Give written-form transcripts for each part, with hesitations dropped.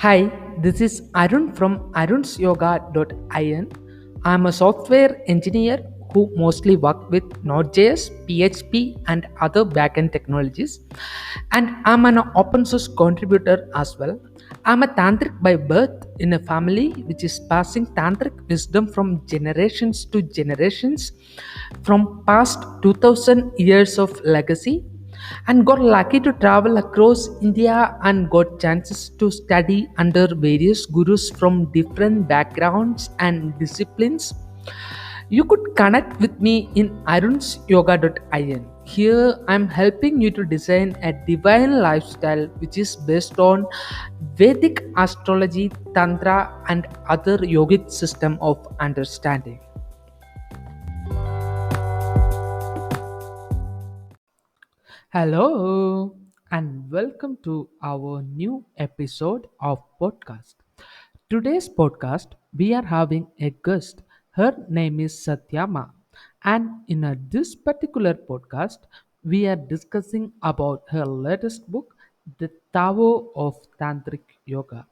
Hi, this is Arun from arunsyoga.in. I'm a software engineer who mostly work with Node.js, PHP, and other backend technologies. And I'm an open source contributor as well. I'm a tantric by birth in a family which is passing tantric wisdom from generations to generations from past 2000 years of legacy, and got lucky to travel across India and got chances to study under various gurus from different backgrounds and disciplines. You could connect with me in arunsyoga.in. Here I'm helping you to design a divine lifestyle which is based on Vedic astrology, tantra, and other yogic system of understanding. Hello and welcome to our new episode of podcast. Today's podcast we are having a guest. Her name is Satyama, and in this particular podcast we are discussing about her latest book, The Tao of Tantric Yoga.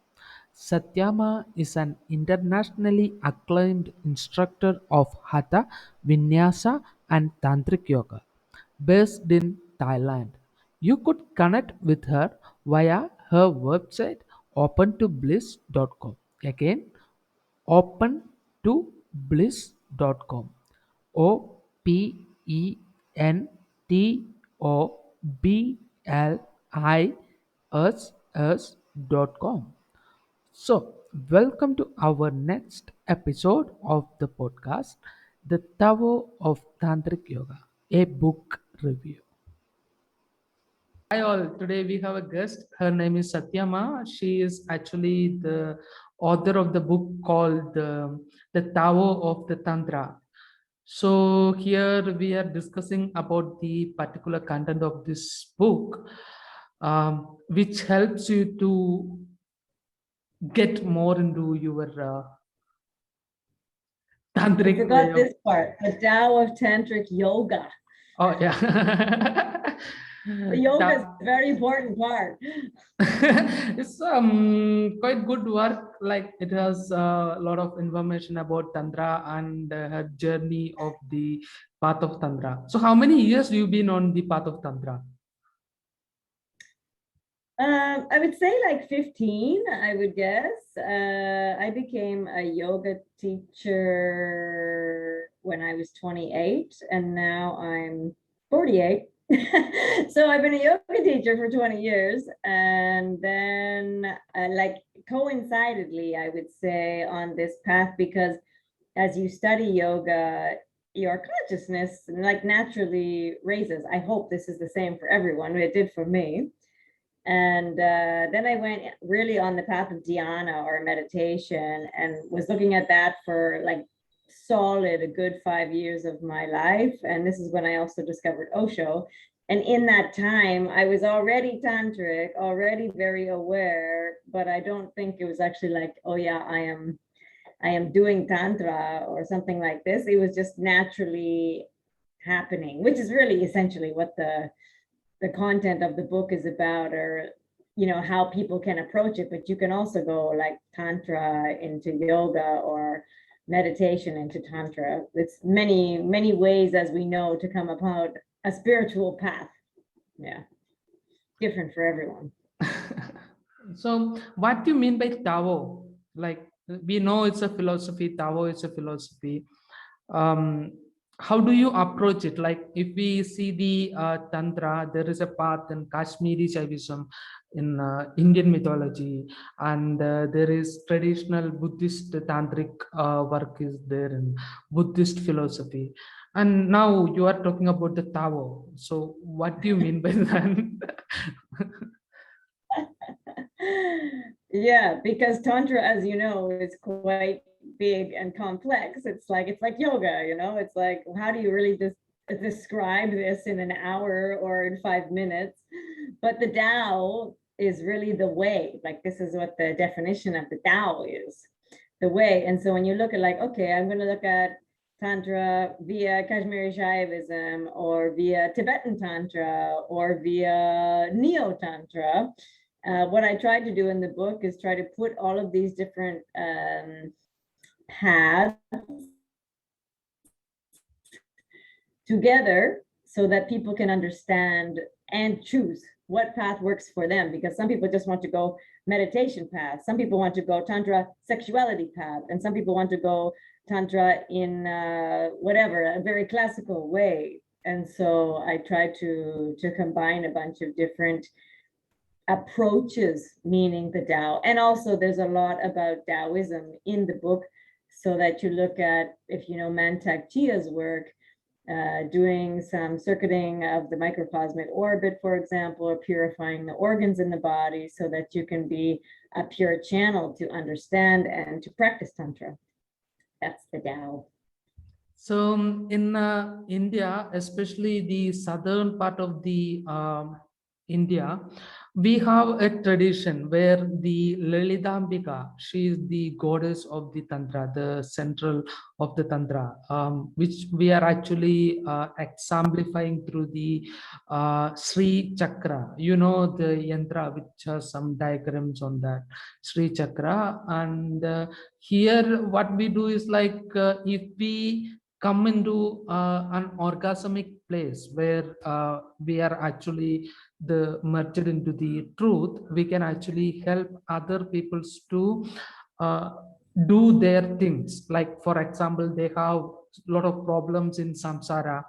Satyama is an internationally acclaimed instructor of Hatha, Vinyasa, and Tantric Yoga based in Thailand. You could connect with her via her website opentobliss.com. Again, opentobliss.com. OPENTOBLISS.com. So, welcome to our next episode of the podcast, The Tao of Tantric Yoga, a book review. Hi all, today we have a guest. Her name is Satyama. She is actually the author of the book called The Tao of the Tantra. So here we are discussing about the particular content of this book, which helps you to get more into your You tantric way forgot of. this part, the Tao of Tantric Yoga. Oh yeah. The yoga is Ta- a very important part. it's quite good work. Like it has a lot of information about tantra and her journey of the path of tantra. So how many years you been on the path of tantra? I would say like 15, I would guess. I became a yoga teacher when I was 28, and now I'm 48. So I've been a yoga teacher for 20 years, and then like coincidentally, I would say on this path, because as you study yoga, your consciousness like naturally raises. I hope this is the same for everyone. It did for me. And then I went really on the path of dhyana or meditation and was looking at that for like solid a good 5 years of my life. And this is when I also discovered Osho. And in that time, I was already tantric, already very aware, but I don't think it was actually like, oh yeah, I am doing tantra or something like this. It was just naturally happening, which is really essentially what the content of the book is about, or how people can approach it. But you can also go like tantra into yoga or meditation into tantra. It's many ways, as we know, to come about a spiritual path. Yeah, different for everyone. So what do you mean by Tao? Like we know it's a philosophy. Tao is a philosophy. um, how do you approach it? Like if we see the tantra, there is a path in Kashmiri Shaivism, in Indian mythology, and there is traditional Buddhist tantric work is there in Buddhist philosophy, and now you are talking about the Tao. So what do you mean by that? Yeah, because tantra, as you know, is quite big and complex. It's like yoga, it's like, how do you really just describe this in an hour or in 5 minutes? But the Tao is really the way. Like, this is what the definition of the Tao is, the way. And so when you look at like, okay, I'm going to look at tantra via Kashmiri Shaivism, or via Tibetan tantra, or via neo tantra, what I tried to do in the book is try to put all of these different paths together so that people can understand and choose what path works for them, because some people just want to go meditation path, some people want to go tantra sexuality path, and some people want to go tantra in whatever, a very classical way. And so I try to combine a bunch of different approaches, meaning the Tao. And also there's a lot about Taoism in the book, so that you look at, if you know Mantak Chia's work, doing some circuiting of the microcosmic orbit, for example, or purifying the organs in the body so that you can be a pure channel to understand and to practice Tantra. That's the Tao. So in India, especially the southern part of the India, we have a tradition where the Lalitambika, she is the goddess of the Tantra, the central of the Tantra, which we are actually exemplifying through the Sri Chakra. You know, the yantra which has some diagrams on that, Sri Chakra. And here what we do is like, if we come into an orgasmic place where we are actually the merged into the truth, we can actually help other peoples to uh, do their things. Like for example, they have a lot of problems in samsara,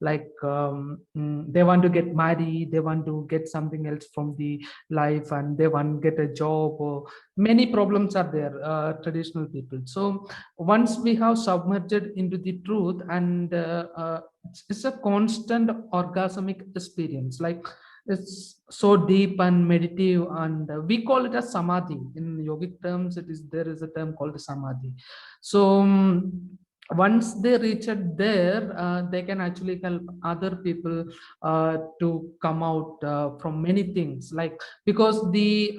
like they want to get married, they want to get something else from the life, and they want to get a job, or many problems are there, traditional people. So once we have submerged into the truth, and it's a constant orgasmic experience, like it's so deep and meditative, and we call it as samadhi. In yogic terms, there is a term called samadhi. So once they reach it there, they can actually help other people to come out from many things, like because the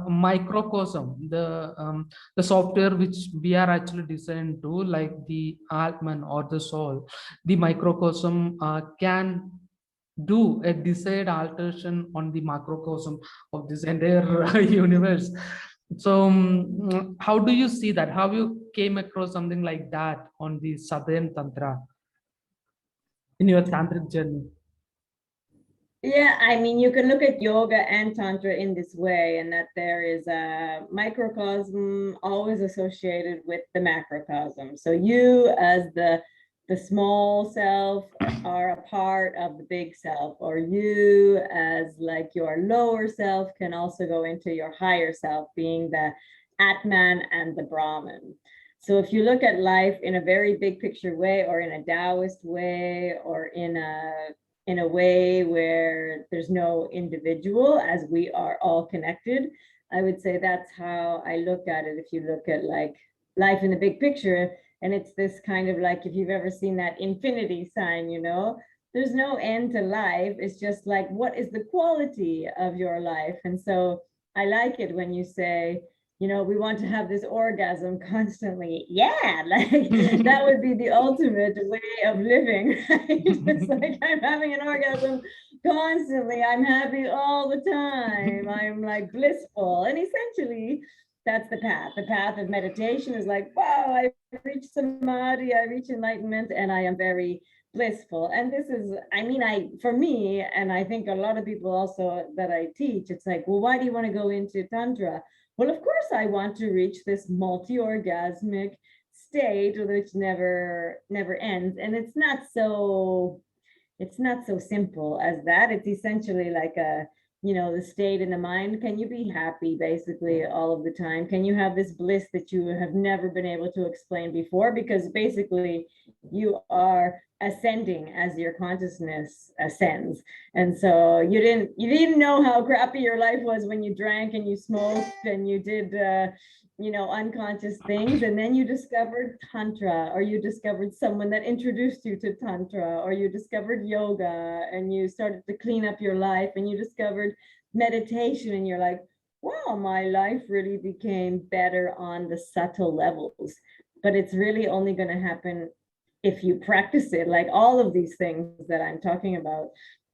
microcosm, the software which we are actually designed to, like the Atman or the soul, the microcosm can do a desired alteration on the macrocosm of this entire universe. So how do you see that? How you came across something like that on the southern Tantra in your tantric journey? Yeah, I mean, you can look at yoga and tantra in this way, and that there is a microcosm always associated with the macrocosm. So you as the small self are a part of the big self, or you as like your lower self can also go into your higher self, being the Atman and the Brahman. So if you look at life in a very big picture way, or in a Taoist way, or in a way where there's no individual, as we are all connected, I would say that's how I look at it. If you look at like life in the big picture, and it's this kind of like, if you've ever seen that infinity sign, you know, there's no end to life. It's just like, what is the quality of your life? And so I like it when you say, you know, we want to have this orgasm constantly. Yeah, like that would be the ultimate way of living, right? It's like, I'm having an orgasm constantly. I'm happy all the time. I'm like blissful. And essentially, that's the path. The path of meditation is like, wow, I reached samadhi, I reach enlightenment, and I am very blissful. And this is, I mean, for me, and I think a lot of people also that I teach, it's like, well, why do you want to go into Tantra? Well, of course, I want to reach this multi-orgasmic state which never ends. And it's not so simple as that. It's essentially like the state in the mind. Can you be happy basically all of the time? Can you have this bliss that you have never been able to explain before? Because basically you are ascending as your consciousness ascends. And so you didn't know how crappy your life was when you drank and you smoked and you did unconscious things, and then you discovered Tantra, or you discovered someone that introduced you to Tantra, or you discovered yoga and you started to clean up your life, and you discovered meditation, and you're like, wow, my life really became better on the subtle levels. But it's really only going to happen if you practice it. Like all of these things that I'm talking about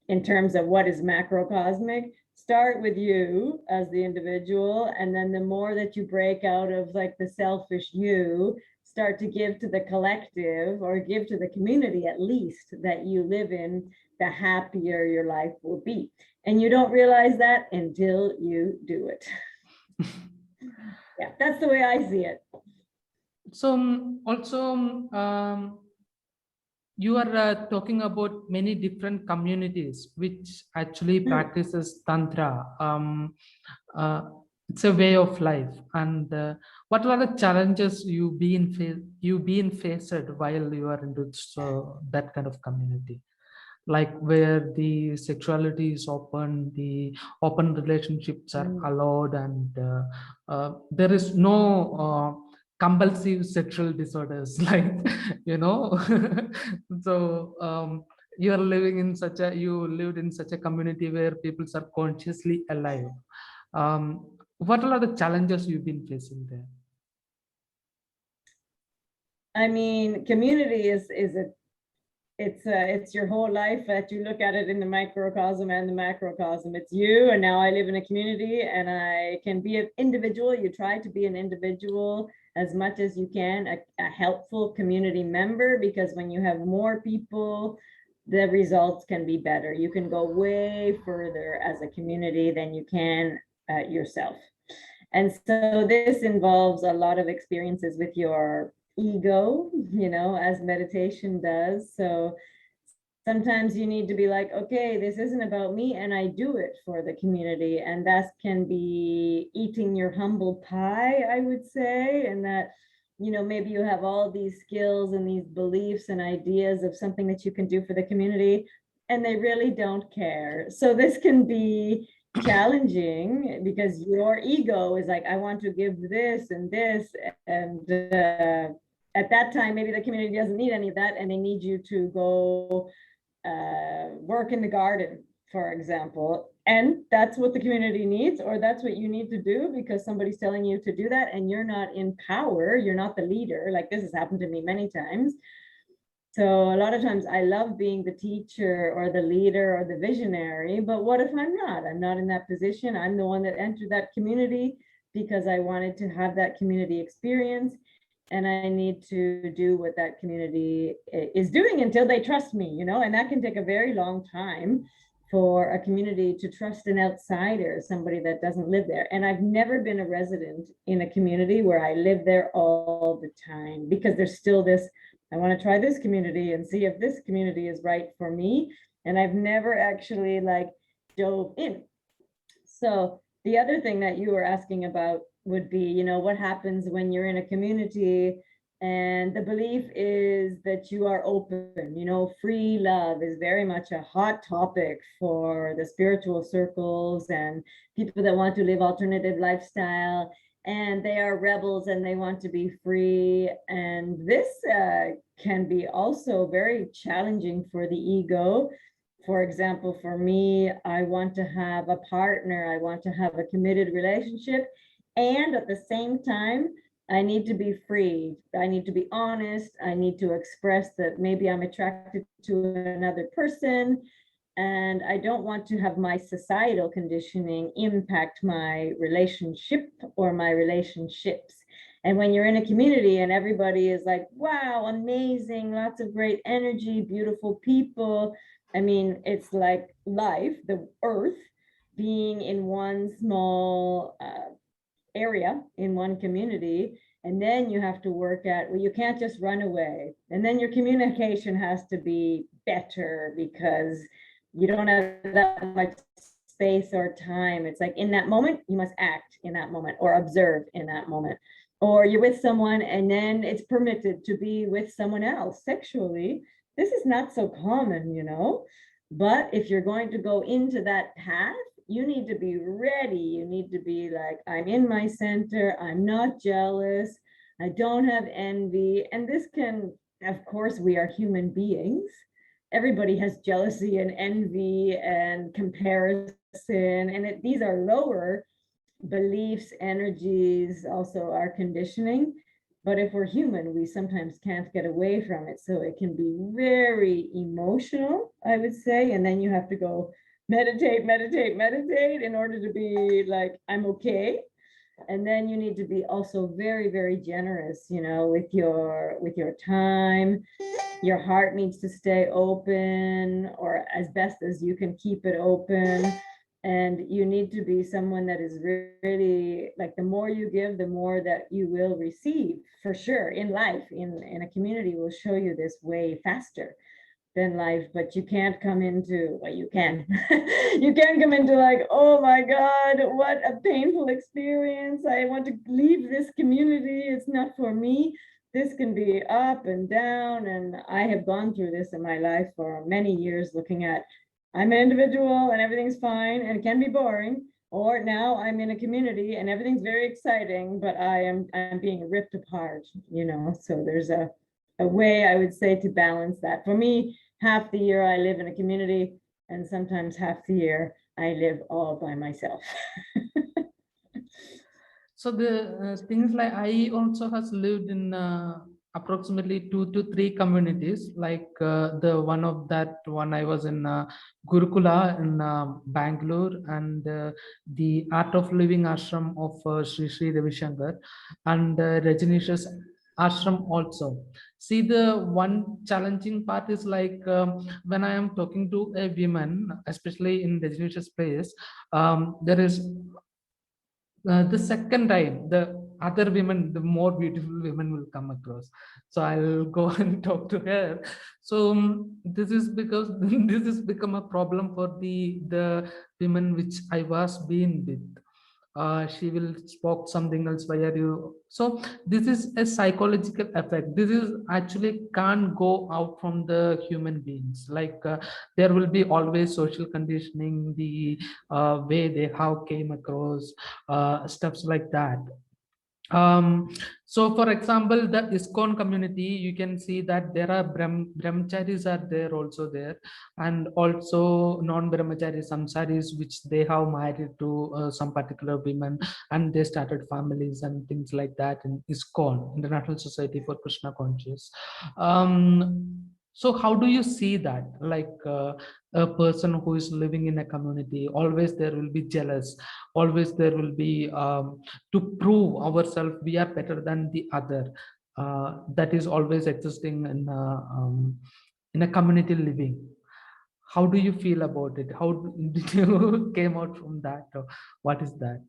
in terms of what is macrocosmic, start with you as the individual, and then the more that you break out of like the selfish you, start to give to the collective or give to the community at least that you live in, the happier your life will be. And you don't realize that until you do it. Yeah, that's the way I see it. So also, you are talking about many different communities which actually practices tantra. Uh, it's a way of life. And what are the challenges you been faced while you are into that kind of community, like where the sexuality is open, the open relationships are allowed, and there is no compulsive sexual disorders, like, you know. So you are living in such a you lived in such a community where people are consciously alive. What are the challenges you've been facing there? I mean, community is a it's your whole life that you look at it in the microcosm and the macrocosm. It's you, and now I live in a community, and I can be an individual. You try to be an individual as much as you can, a helpful community member, because when you have more people, the results can be better. You can go way further as a community than you can yourself. And so this involves a lot of experiences with your ego, as meditation does. So sometimes you need to be like, okay, this isn't about me, and I do it for the community. And that can be eating your humble pie, I would say. And that, maybe you have all these skills and these beliefs and ideas of something that you can do for the community, and they really don't care. So this can be challenging because your ego is like, I want to give this and this, and at that time maybe the community doesn't need any of that, and they need you to go work in the garden, for example, and that's what the community needs, or that's what you need to do because somebody's telling you to do that, and you're not in power, you're not the leader. Like, this has happened to me many times. So a lot of times I love being the teacher or the leader or the visionary, but what if I'm not? I'm not in that position. I'm the one that entered that community because I wanted to have that community experience, and I need to do what that community is doing until they trust me, and that can take a very long time for a community to trust an outsider, somebody that doesn't live there. And I've never been a resident in a community where I live there all the time, because there's still this, I want to try this community and see if this community is right for me. And I've never actually dove in. So the other thing that you were asking about would be, what happens when you're in a community and the belief is that you are open. Free love is very much a hot topic for the spiritual circles and people that want to live alternative lifestyle, and they are rebels and they want to be free. And this can be also very challenging for the ego. For example, for me, I want to have a partner, I want to have a committed relationship, and at the same time, I need to be free. I need to be honest. I need to express that maybe I'm attracted to another person, and I don't want to have my societal conditioning impact my relationship or my relationships. And when you're in a community and everybody is like, wow, amazing, lots of great energy, beautiful people. I mean, it's like life, the earth, being in one small area in one community. And then you have to work at, well, you can't just run away. And then your communication has to be better because you don't have that much space or time. It's like in that moment, you must act in that moment or observe in that moment. Or you're with someone and then it's permitted to be with someone else sexually. This is not so common, but if you're going to go into that path, you need to be ready. You need to be like, I'm in my center. I'm not jealous. I don't have envy. And this can, of course, we are human beings. Everybody has jealousy and envy and comparison. And these are lower beliefs, energies, also our conditioning. But if we're human, we sometimes can't get away from it. So it can be very emotional, I would say. And then you have to go meditate, meditate, meditate in order to be like, I'm okay. And then you need to be also very, very generous, you know, with your time. Your heart needs to stay open, or as best as you can keep it open. And you need to be someone that is really like, the more you give, the more that you will receive, for sure. In life, in a community will show you this way faster than life. But you can't come into, well, you can you can come into like, oh my god, what a painful experience, I want to leave this community, it's not for me. This can be up and down, and I have gone through this in my life for many years, looking at, I'm an individual and everything's fine and it can be boring, or now I'm in a community and everything's very exciting, but I'm being ripped apart, you know. So there's a way, I would say, to balance that. For me, half the year I live in a community, and sometimes half the year I live all by myself. So the things like I also has lived in approximately 2 to 3 communities. Like the one of that one I was in Gurukula in Bangalore, and the Art of Living ashram of Sri Sri Ravi Shankar, and Rajneesh's ashram also. See, the one challenging part is like when I am talking to a woman, especially in Rajneesh's place, there is the second time the other women, the more beautiful women will come across, so I'll go and talk to her. So this is because this has become a problem for the women which I was being with. She will spoke something else, why are you, so this is a psychological effect. This is actually can't go out from the human beings. Like there will be always social conditioning, the way they how came across, stuffs like that. um so for example, the ISKCON community, you can see that there are brahmacharis are there also there, and also non-brahmachari samsaris, which they have married to some particular women, and they started families and things like that in ISKCON, International Society for Krishna Conscious. So how do you see that? Like a person who is living in a community, always there will be jealous, always there will be to prove ourselves we are better than the other. That is always existing in a community living. How do you feel about it? How did you came out from that? Or what is that?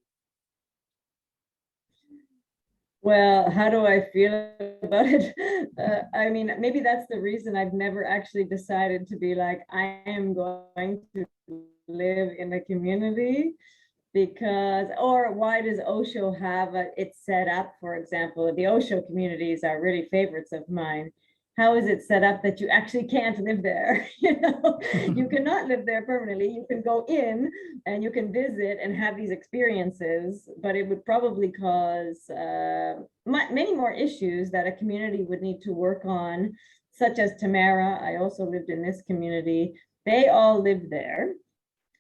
Well, how do I feel about it? I mean, maybe that's the reason I've never actually decided to be like, I am going to live in a community. Because, or why does Osho have it set up? For example, the Osho communities are really favorites of mine. How is it set up that you actually can't live there? You know, you cannot live there permanently. You can go in and you can visit and have these experiences, but it would probably cause many more issues that a community would need to work on, such as Tamara. I also lived in this community. They all live there.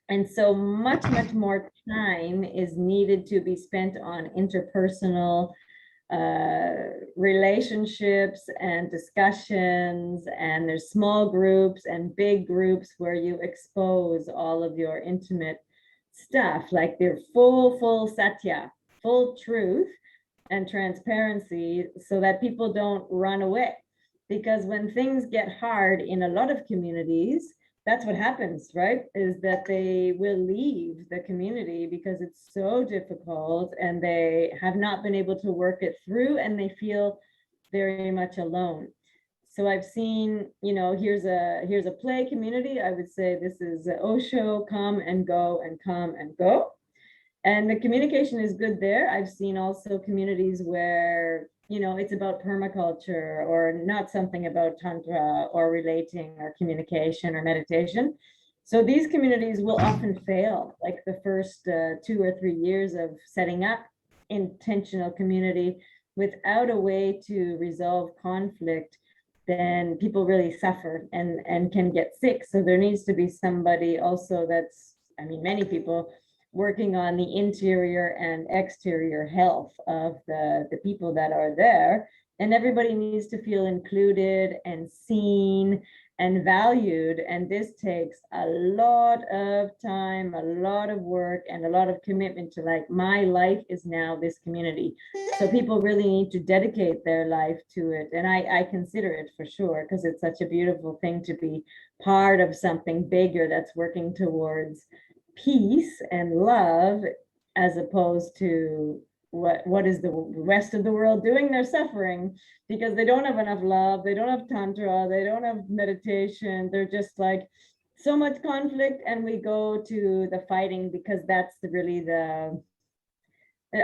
And so much more time is needed to be spent on interpersonal relationships and discussions. And there's small groups and big groups where you expose all of your intimate stuff, like their full satya, full truth and transparency, so that people don't run away. Because when things get hard in a lot of communities, that's what happens, right? Is that they will leave the community because it's so difficult and they have not been able to work it through, and they feel very much alone. So I've seen, you know, here's a play community. I would say this is Osho, come and go and come and go. And the communication is good there. I've seen also communities where, you know, it's about permaculture or not something about Tantra or relating or communication or meditation. So these communities will often fail, like the first 2 or 3 years of setting up intentional community without a way to resolve conflict. Then people really suffer and can get sick. So there needs to be somebody also that's, I mean, many people working on the interior and exterior health of the people that are there. And everybody needs to feel included and seen and valued. And this takes a lot of time, a lot of work, and a lot of commitment to like, my life is now this community. So people really need to dedicate their life to it. And I consider it for sure, because it's such a beautiful thing to be part of something bigger that's working towards peace and love, as opposed to what is the rest of the world doing? They're suffering because they don't have enough love, they don't have tantra, they don't have meditation. They're just like, so much conflict, and we go to the fighting because that's really the,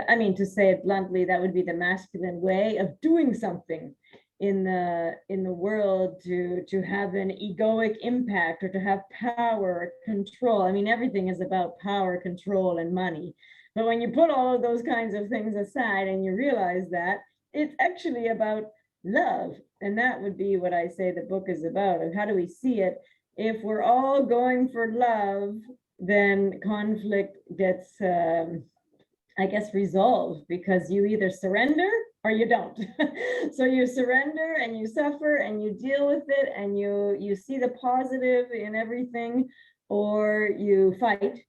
I mean, to say it bluntly, that would be the masculine way of doing something in the world, to have an egoic impact, or to have power or control. I mean, everything is about power, control, and money. But when you put all of those kinds of things aside and you realize that it's actually about love, and that would be what I say the book is about. And how do we see it? If we're all going for love, then conflict gets I guess resolved, because you either surrender or you don't. So you surrender and you suffer and you deal with it, and you see the positive in everything, or you fight.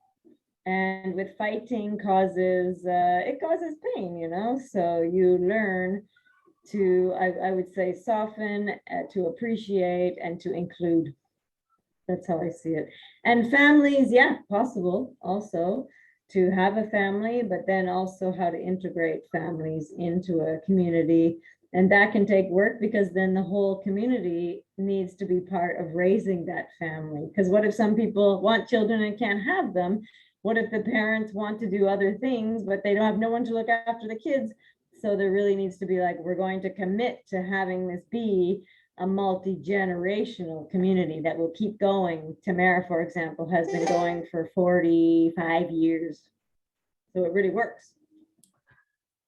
And with fighting causes it causes pain, you know. So you learn to, I would say, soften, to appreciate, and to include. That's how I see it. And families, yeah, possible also to have a family, but then also how to integrate families into a community. And that can take work, because then the whole community needs to be part of raising that family. Because what if some people want children and can't have them? What if the parents want to do other things, but they don't have no one to look after the kids? So there really needs to be like, we're going to commit to having this be a multi-generational community that will keep going. Tamara, for example, has been going for 45 years. So it really works.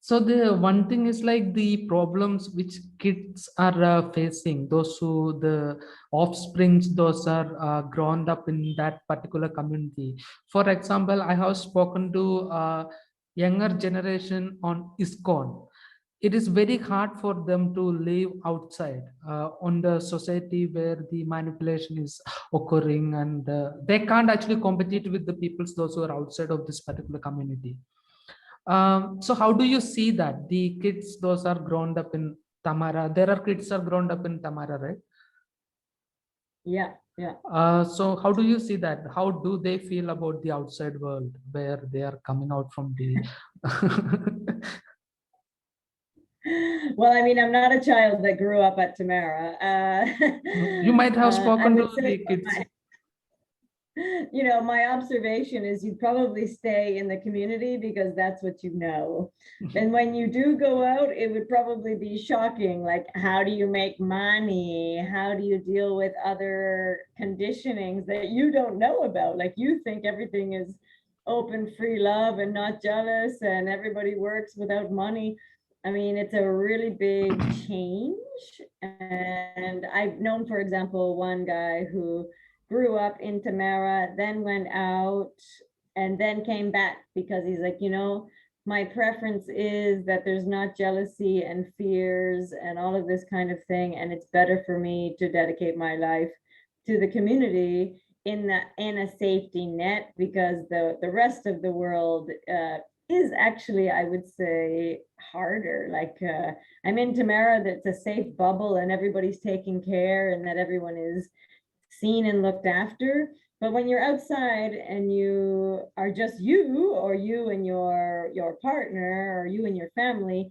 So the one thing is like the problems which kids are facing, those who the offsprings, those are grown up in that particular community. For example, I have spoken to younger generation on ISKCON. It is very hard for them to live outside on the society where the manipulation is occurring, and they can't actually compete with the peoples those who are outside of this particular community. So how do you see that the kids, those are grown up in Tamara, there are kids are grown up in Tamara, right? Yeah, yeah. So how do you see that? How do they feel about the outside world where they are coming out from the? Well, I mean, I'm not a child that grew up at Tamara. You might have I spoken to would say the kids. you know, my observation is you probably stay in the community because that's what you know. And when you do go out, it would probably be shocking. Like, how do you make money? How do you deal with other conditionings that you don't know about? Like, you think everything is open, free love and not jealous, and everybody works without money. I mean, it's a really big change. And I've known, for example, one guy who grew up in Tamara, then went out, and then came back because he's like, you know, my preference is that there's not jealousy and fears and all of this kind of thing. And it's better for me to dedicate my life to the community in a safety net, because the rest of the world is actually, I would say, harder. Like I'm in Tamara, that's a safe bubble and everybody's taking care and that everyone is seen and looked after. But when you're outside and you are just you, or you and your partner, or you and your family,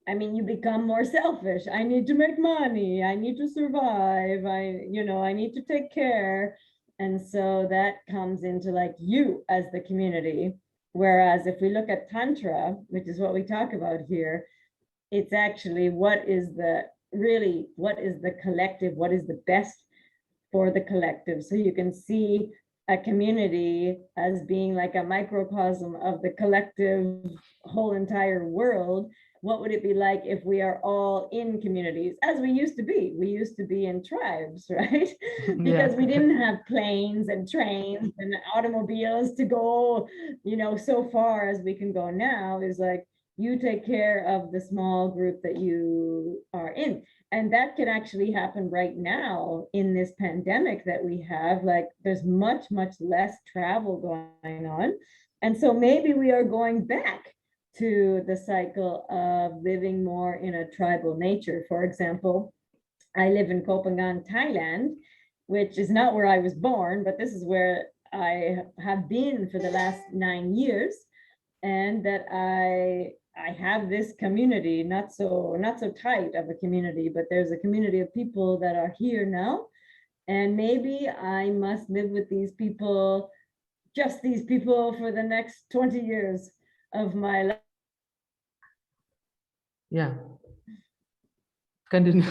I mean, you become more selfish. I need to make money, I need to survive, I need to take care. And so that comes into like you as the community. Whereas if we look at Tantra, which is what we talk about here, it's actually what is the collective, what is the best for the collective. So you can see a community as being like a microcosm of the collective whole entire world. What would it be like if we are all in communities, as we used to be? We used to be in tribes, right? Because we didn't have planes and trains and automobiles to go, so far as we can go now. Is like, you take care of the small group that you are in. And that can actually happen right now in this pandemic that we have. Like there's much, much less travel going on. And so maybe we are going back to the cycle of living more in a tribal nature. For example, I live in Copenhagen, Thailand, which is not where I was born, but this is where I have been for the last 9 years. And that I have this community, not so tight of a community, but there's a community of people that are here now. And maybe I must live with these people, just these people, for the next 20 years of my life. Yeah. Continue.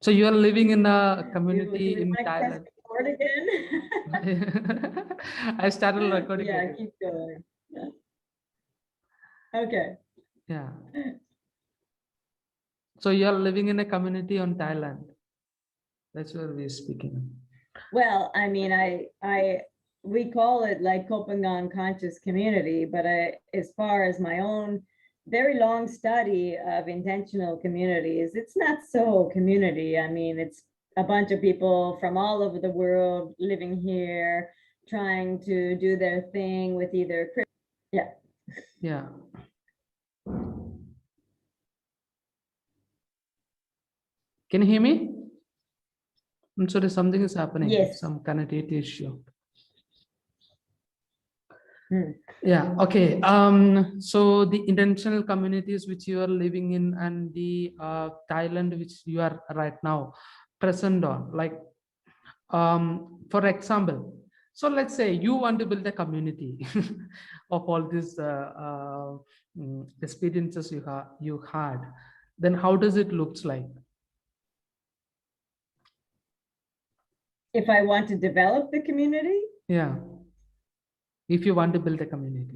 So you are living in a Do community we in want to press Thailand. record again? I started recording Yeah, again. keep going. Yeah. Okay. Yeah. So you are living in a community on Thailand. That's where we're speaking. Well, I mean, we call it like Copenhagen Conscious Community, but as far as my own very long study of intentional communities, it's not so community. I mean, it's a bunch of people from all over the world living here, trying to do their thing with either, yeah. Yeah. Can you hear me? I'm sorry, something is happening. Yes. Some connectivity issue. Hmm. Yeah. Okay. So the intentional communities which you are living in, and the Thailand which you are right now present on, like, for example, so let's say you want to build a community of all these experiences you had. Then how does it looks like? If I want to develop the community, Yeah. If you want to build a community.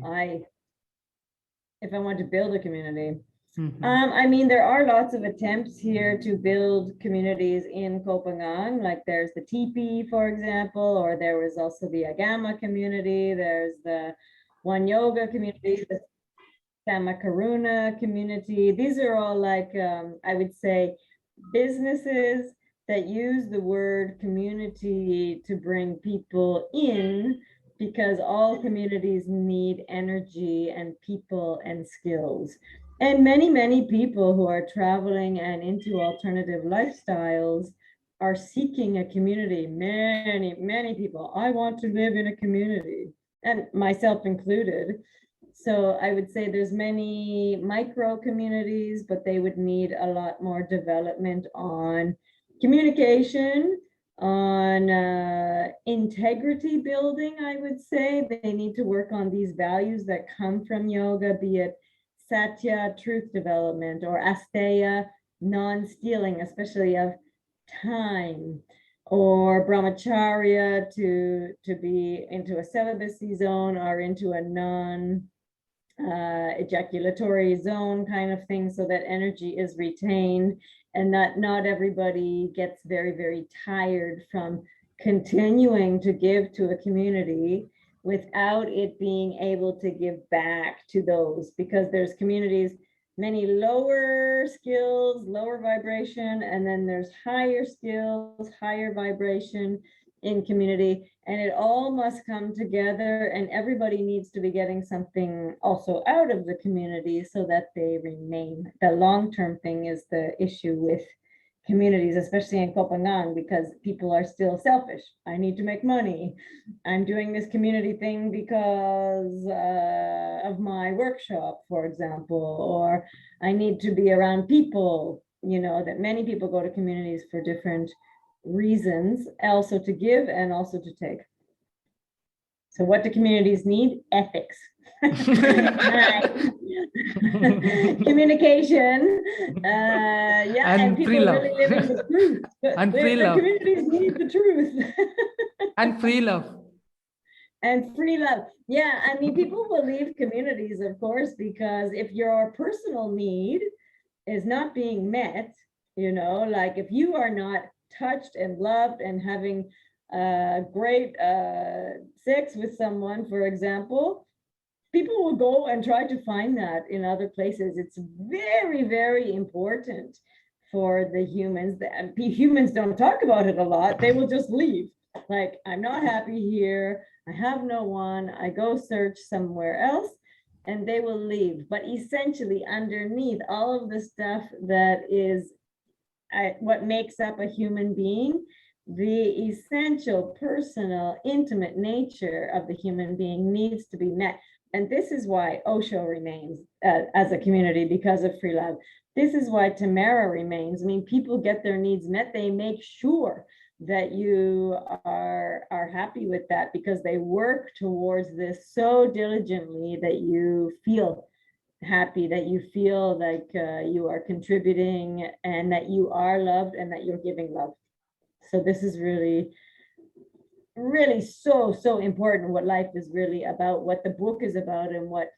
if I want to build a community, Mhm. I mean, there are lots of attempts here to build communities in Copenhagen. Like there's the teepee, for example, or there was also the Agama community. There's the One Yoga community, the Samakaruna community. These are all like, I would say, businesses that use the word community to bring people in, because all communities need energy and people and skills. And many, many people who are traveling and into alternative lifestyles are seeking a community. Many, many people. I want to live in a community, and myself included. So I would say there's many micro communities, but they would need a lot more development on communication, on integrity building. I would say they need to work on these values that come from yoga, be it satya, truth development, or asteya, non-stealing, especially of time, or brahmacharya, to be into a celibacy zone or into a non ejaculatory zone kind of thing, so that energy is retained and that not everybody gets very, very tired from continuing to give to a community without it being able to give back to those, because there's communities, many lower skills, lower vibration, and then there's higher skills, higher vibration in community, and it all must come together, and everybody needs to be getting something also out of the community so that they remain. The long-term thing is the issue with communities, especially in Copenhagen, because people are still selfish. I need to make money. I'm doing this community thing because of my workshop, for example, or I need to be around people. You know, that many people go to communities for different reasons, also to give and also to take. So what do communities need? Ethics. Communication, yeah, and people really living the truth. And free the love. Communities need the truth. And free love. And free love. Yeah, I mean, people will leave communities, of course, because if your personal need is not being met, you know, like if you are not touched and loved and having great sex with someone, for example, people will go and try to find that in other places. It's very, very important for the humans. And humans don't talk about it a lot. They will just leave. Like, I'm not happy here. I have no one. I go search somewhere else, and they will leave. But essentially, underneath all of the stuff that is what makes up a human being, the essential, personal, intimate nature of the human being needs to be met. And this is why Osho remains as a community, because of free love. This is why Tamara remains. I mean, people get their needs met. They make sure that you are happy with that, because they work towards this so diligently that you feel happy, that you feel like you are contributing, and that you are loved, and that you're giving love. So this is really, really so important, what life is really about, what the book is about, and what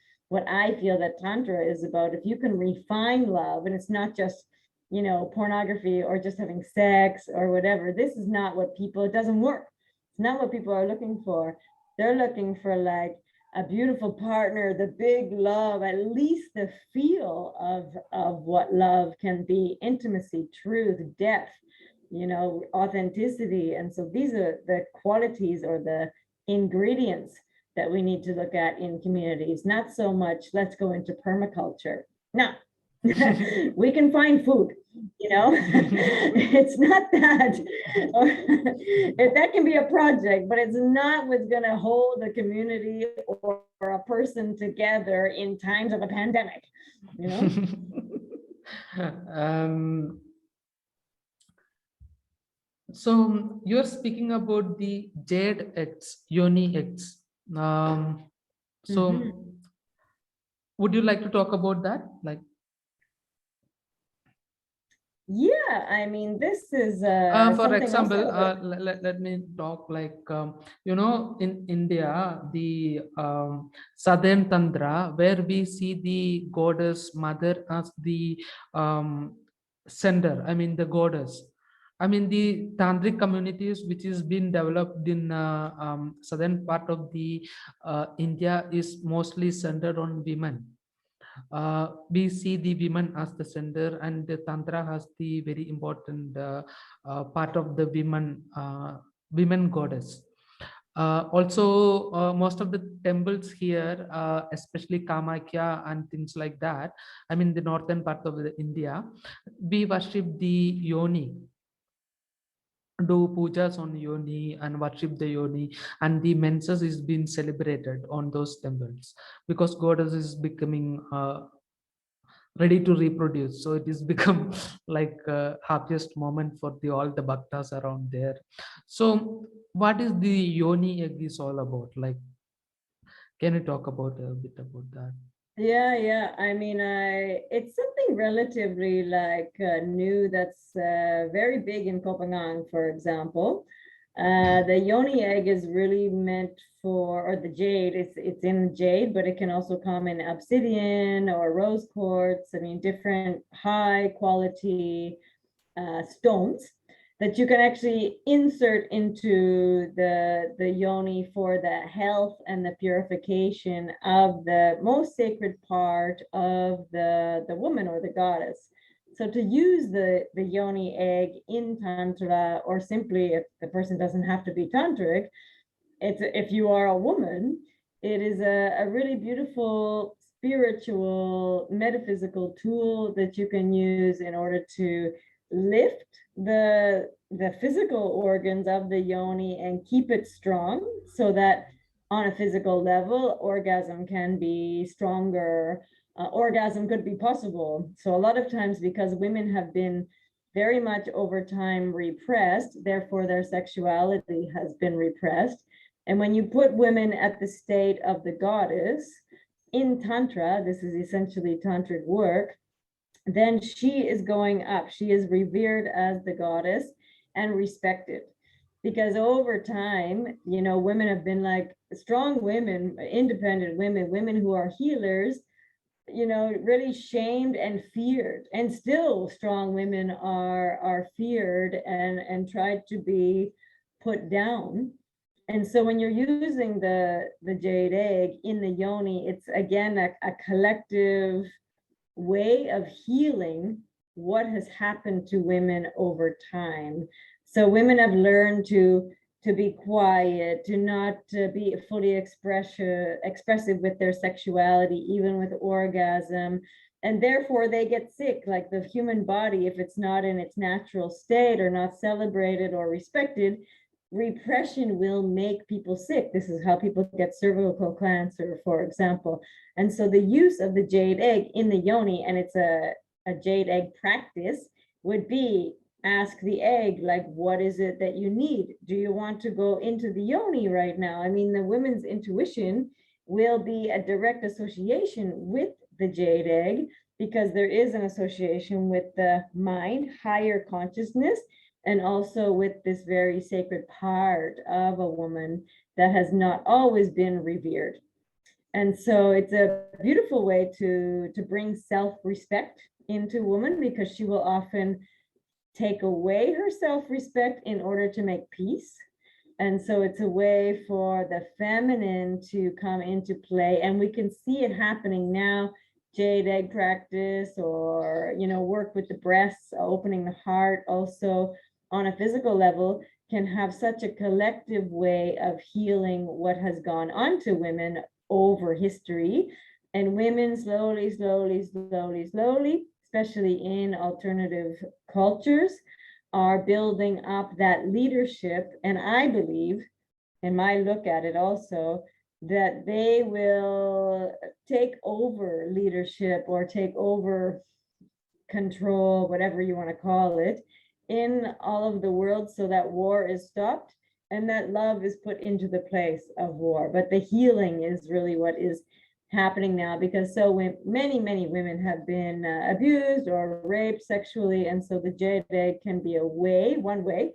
I feel that Tantra is about. If you can refine love, and it's not just, you know, pornography or just having sex or whatever, this is not what people, it doesn't work. It's not what people are looking for. They're looking for like a beautiful partner, the big love, at least the feel of what love can be: intimacy, truth, depth, you know, authenticity. And so these are the qualities or the ingredients that we need to look at in communities, not so much let's go into permaculture. Now, we can find food, you know. It's not that. That can be a project, but it's not what's going to hold a community or a person together in times of a pandemic, you know. So you're speaking about the jade eggs, yoni eggs. So would you like to talk about that? Like, yeah, I mean, this is for example, let me talk like, you know, in India, the Southern Tantra, where we see the goddess mother as the sender, I mean, the goddess. I mean, the tantric communities which is being developed in southern part of the India is mostly centered on women. We see the women as the center, and the tantra has the very important part of the women goddess. Also, most of the temples here, especially Kamakya and things like that, I mean the northern part of India, we worship the yoni, do pujas on yoni and worship the yoni, and the menses is being celebrated on those temples, because goddess is becoming ready to reproduce, so it is become like a happiest moment for the all the bhaktas around there. So what is the yoni egg is all about? Like, can you talk about a bit about that? Yeah. I mean, it's something relatively like new, that's very big in Copenhagen, for example. The yoni egg is really meant for, or the jade, it's in jade, but it can also come in obsidian or rose quartz. I mean, different high quality stones that you can actually insert into the yoni for the health and the purification of the most sacred part of the woman or the goddess. So to use the yoni egg in Tantra, or simply if the person doesn't have to be Tantric, it's, if you are a woman, it is a really beautiful spiritual metaphysical tool that you can use in order to lift the physical organs of the yoni and keep it strong, so that on a physical level orgasm can be stronger, orgasm could be possible. So a lot of times, because women have been very much over time repressed, therefore their sexuality has been repressed. And when you put women at the state of the goddess in Tantra, this is essentially tantric work, then she is going up. She is revered as the goddess and respected. Because over time, you know, women have been like strong women, independent women, women who are healers, you know, really shamed and feared. And still strong women are feared and tried to be put down. And so when you're using the jade egg in the yoni, it's again a collective way of healing what has happened to women over time. So women have learned to be quiet, to not be fully expressive with their sexuality, even with orgasm, and therefore they get sick. Like the human body, if it's not in its natural state or not celebrated or respected, repression will make people sick. This is how people get cervical cancer, for example. And so the use of the jade egg in the yoni, and it's a jade egg practice, would be ask the egg, like, what is it that you need? Do you want to go into the yoni right now? I mean, the women's intuition will be a direct association with the jade egg, because there is an association with the mind, higher consciousness, and also with this very sacred part of a woman that has not always been revered. And so it's a beautiful way to bring self-respect into woman, because she will often take away her self-respect in order to make peace. And so it's a way for the feminine to come into play. And we can see it happening now, jade egg practice, or, work with the breasts, opening the heart also on a physical level, can have such a collective way of healing what has gone on to women over history. And women slowly, especially in alternative cultures, are building up that leadership. And I believe, in my look at it also, that they will take over leadership or take over control, whatever you want to call it, in all of the world, so that war is stopped and that love is put into the place of war. But the healing is really what is happening now, because so many women have been abused or raped sexually, and so the jade egg can be one way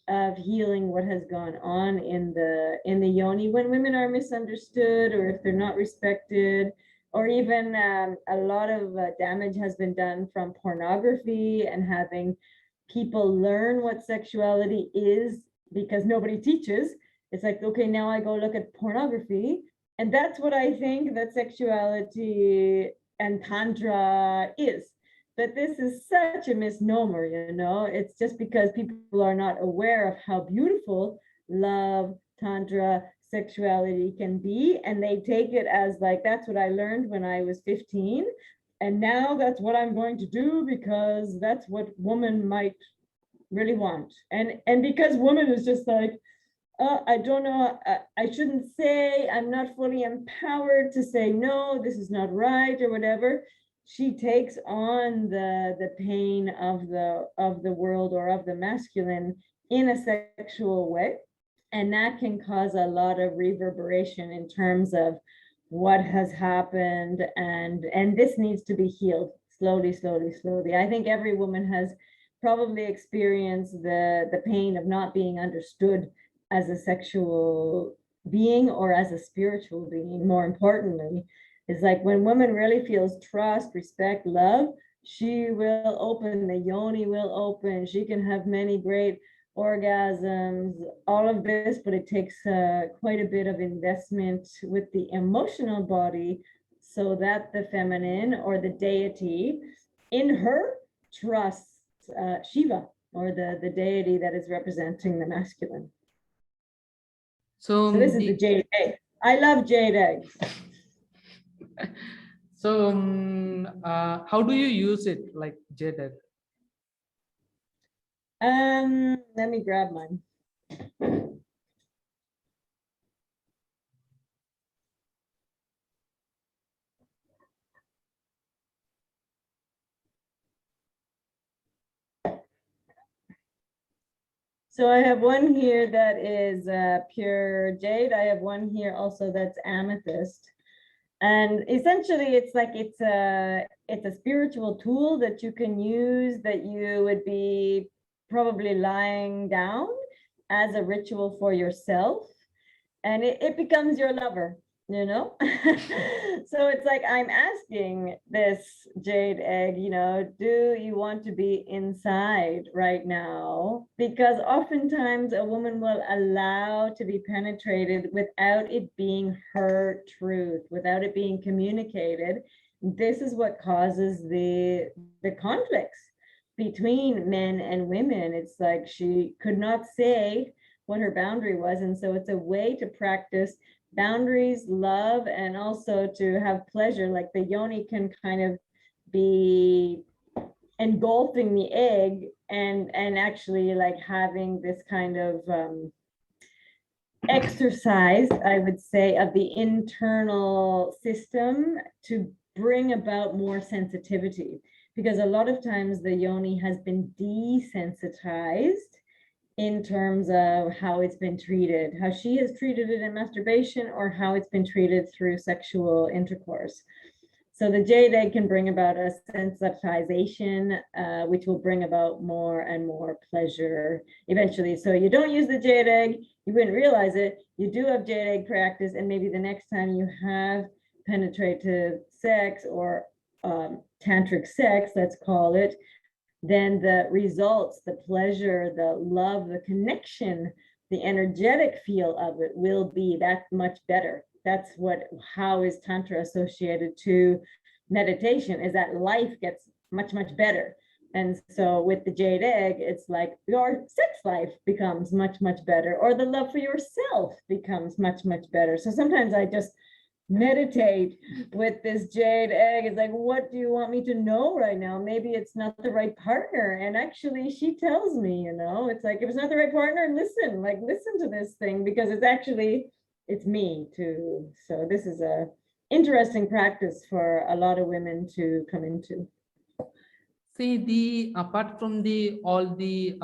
of healing what has gone on in the yoni when women are misunderstood, or if they're not respected, or even a lot of damage has been done from pornography and having people learn what sexuality is because nobody teaches. It's like, okay, now I go look at pornography, and that's what I think that sexuality and Tantra is. But this is such a misnomer, It's just because people are not aware of how beautiful love, Tantra, sexuality can be. And they take it as like, that's what I learned when I was 15. And now that's what I'm going to do because that's what woman might really want. And because woman is just like, I don't know, I shouldn't say, I'm not fully empowered to say, no, this is not right or whatever. She takes on the pain of the world or of the masculine in a sexual way. And that can cause a lot of reverberation in terms of what has happened. And this needs to be healed slowly. I think every woman has probably experienced the pain of not being understood as a sexual being or as a spiritual being. More importantly, is like when woman really feels trust, respect, love, she will open, the yoni will open, she can have many great orgasms, all of this, but it takes quite a bit of investment with the emotional body so that the feminine or the deity in her trusts Shiva, or the deity that is representing the masculine. So this is the jade egg. I love jade eggs. So how do you use it, like jade egg? Let me grab mine. So I have one here that is pure jade. I have one here also that's amethyst. And essentially it's like it's a spiritual tool that you can use, that you would be probably lying down as a ritual for yourself, and it becomes your lover. you know? So it's like, I'm asking this jade egg, you know, do you want to be inside right now? Because oftentimes a woman will allow to be penetrated without it being her truth, without it being communicated. This is what causes the conflicts between men and women. It's like she could not say what her boundary was. And so it's a way to practice boundaries, love, and also to have pleasure. Like the yoni can kind of be engulfing the egg and actually like having this kind of exercise, I would say, of the internal system to bring about more sensitivity. Because a lot of times the yoni has been desensitized in terms of how it's been treated, how she has treated it in masturbation, or how it's been treated through sexual intercourse. So the jade egg can bring about a sensitization, which will bring about more and more pleasure eventually. So you don't use the jade egg, you wouldn't realize it. You do have jade egg practice, and maybe the next time you have penetrative sex or tantric sex, let's call it, then the results, the pleasure, the love, the connection, the energetic feel of it will be that much better. That's how is Tantra associated to meditation, is that life gets much, much better. And so with the jade egg, it's like your sex life becomes much, much better, or the love for yourself becomes much, much better. So sometimes I just meditate with this jade egg. It's like, what do you want me to know right now? Maybe it's not the right partner. And actually she tells me, you know, it's like, if it's not the right partner, listen to this thing, because it's me too. So this is a interesting practice for a lot of women to come into. See, the apart from the all the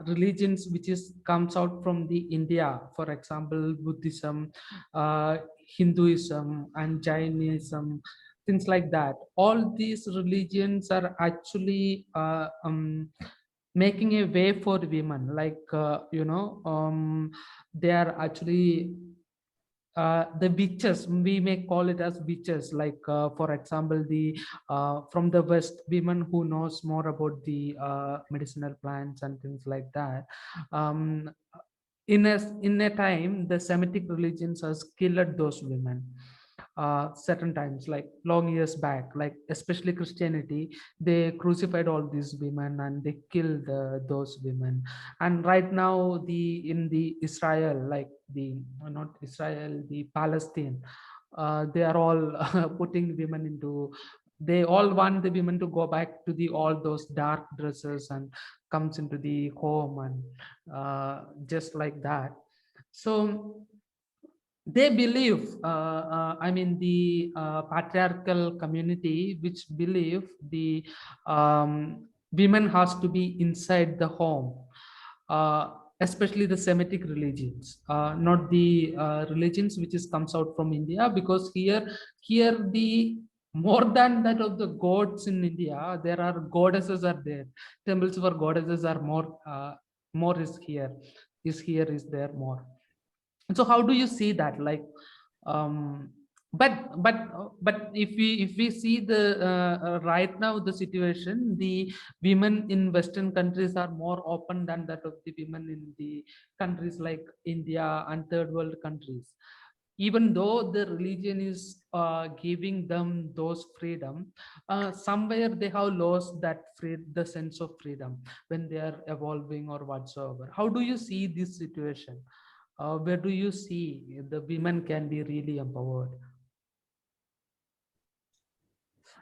religions which is comes out from the India, for example, Buddhism, Hinduism, and Jainism, things like that. All these religions are actually making a way for women. Like they are actually the witches, we may call it as witches, like for example the from the west, women who knows more about the medicinal plants and things like that. um, in a time the Semitic religions has killed those women certain times, like long years back, like especially Christianity. They crucified all these women and they killed those women. And right now the in the Israel, like the not Israel, the Palestine, they are all putting women into, they all want the women to go back to the all those dark dresses and comes into the home and just like that. So they believe, I mean the patriarchal community which believe the women has to be inside the home, uh, especially the Semitic religions, not the religions which is comes out from India, because here the more than that of the gods in India, there are goddesses are there, temples for goddesses are more is there more. So how do you see that, like um but if we see the right now the situation, the women in Western countries are more open than that of the women in the countries like India and third world countries. Even though the religion is giving them those freedom, somewhere they have lost that the sense of freedom when they are evolving or whatsoever. How do you see this situation? Where do you see the women can be really empowered?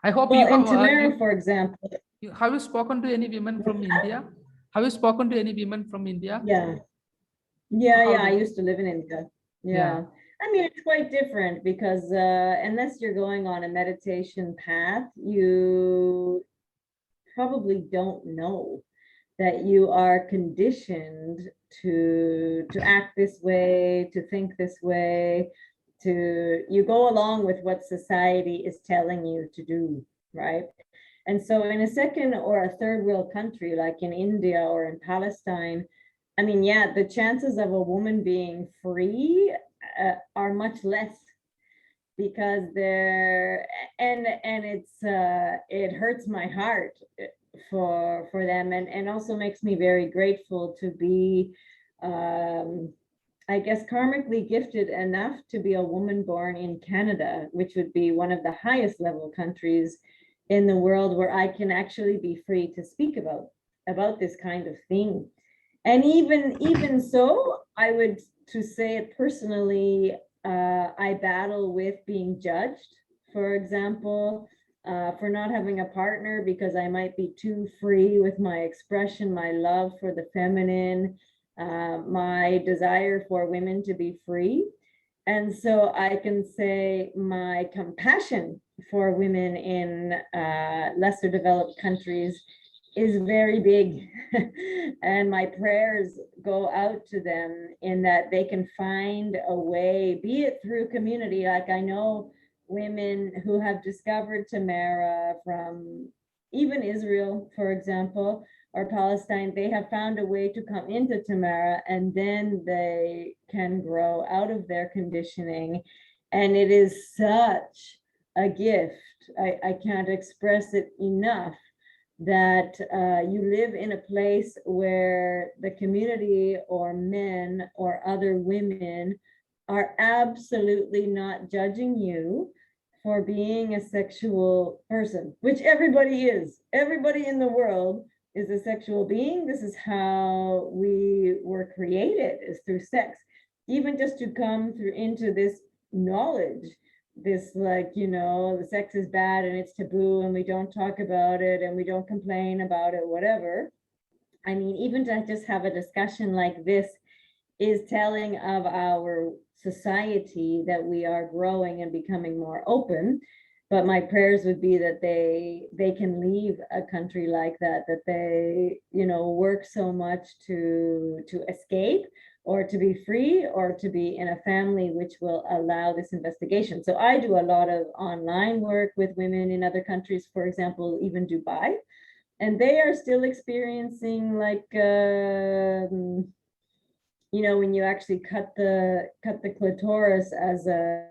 I hope you Well, in have Tamara, for example, have you spoken to any women from India? Have you spoken to any women from India? yeah, So yeah, how yeah. I do, used to live in India. yeah. Yeah. I mean, it's quite different because unless you're going on a meditation path, you probably don't know that you are conditioned to act this way, to think this way, to you go along with what society is telling you to do, right? And so in a second or a third world country like in India or in Palestine, I mean, yeah, the chances of a woman being free are much less. because it hurts my heart for them, and also makes me very grateful to be I guess karmically gifted enough to be a woman born in Canada, which would be one of the highest level countries in the world where I can actually be free to speak about this kind of thing. And even so, I would, to say it personally, I battle with being judged, for example, for not having a partner because I might be too free with my expression, my love for the feminine, my desire for women to be free. And so I can say my compassion for women in lesser developed countries is very big. And my prayers go out to them in that they can find a way, be it through community. Like I know women who have discovered Tamara from even Israel, for example, or Palestine, they have found a way to come into Tamara, and then they can grow out of their conditioning. And it is such a gift. I can't express it enough, that you live in a place where the community or men or other women are absolutely not judging you for being a sexual person, which everybody is. Everybody in the world is a sexual being. This is how we were created, is through sex. Even just to come through into this knowledge, this, like, the sex is bad and it's taboo and we don't talk about it and we don't complain about it, whatever. I mean, even to just have a discussion like this is telling of our society that we are growing and becoming more open. But my prayers would be that they can leave a country like that they, work so much to escape, or to be free, or to be in a family which will allow this investigation. So I do a lot of online work with women in other countries, for example, even Dubai, and they are still experiencing like, when you actually cut the clitoris as a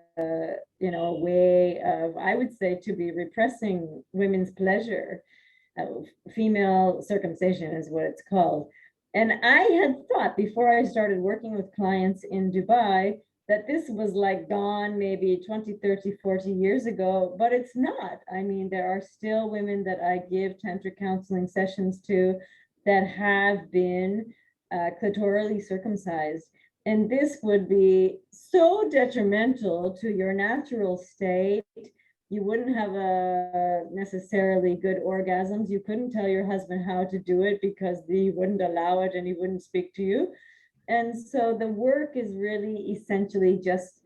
way of, I would say, to be repressing women's pleasure. Female circumcision is what it's called. And I had thought before I started working with clients in Dubai that this was like gone maybe 20, 30, 40 years ago, but it's not. I mean, there are still women that I give tantric counseling sessions to that have been clitorally circumcised. And this would be so detrimental to your natural state. You wouldn't have necessarily good orgasms. You couldn't tell your husband how to do it because he wouldn't allow it and he wouldn't speak to you. And so the work is really essentially just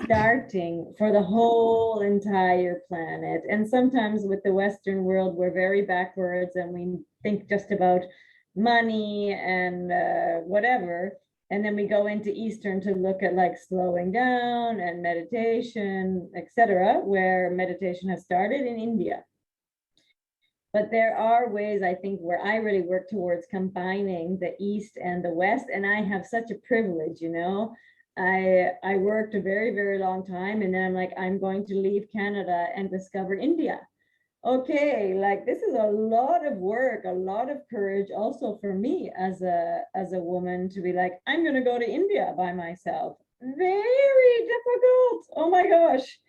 starting for the whole entire planet. And sometimes with the Western world, we're very backwards and we think just about money and whatever. And then we go into Eastern to look at like slowing down and meditation, etc., where meditation has started in India. But there are ways, I think, where I really work towards combining the East and the West. And I have such a privilege, I worked a very, very long time. And then I'm like, I'm going to leave Canada and discover India. Okay, like this is a lot of work, a lot of courage also for me as a woman to be like, I'm going to go to India by myself. Very difficult. Oh my gosh.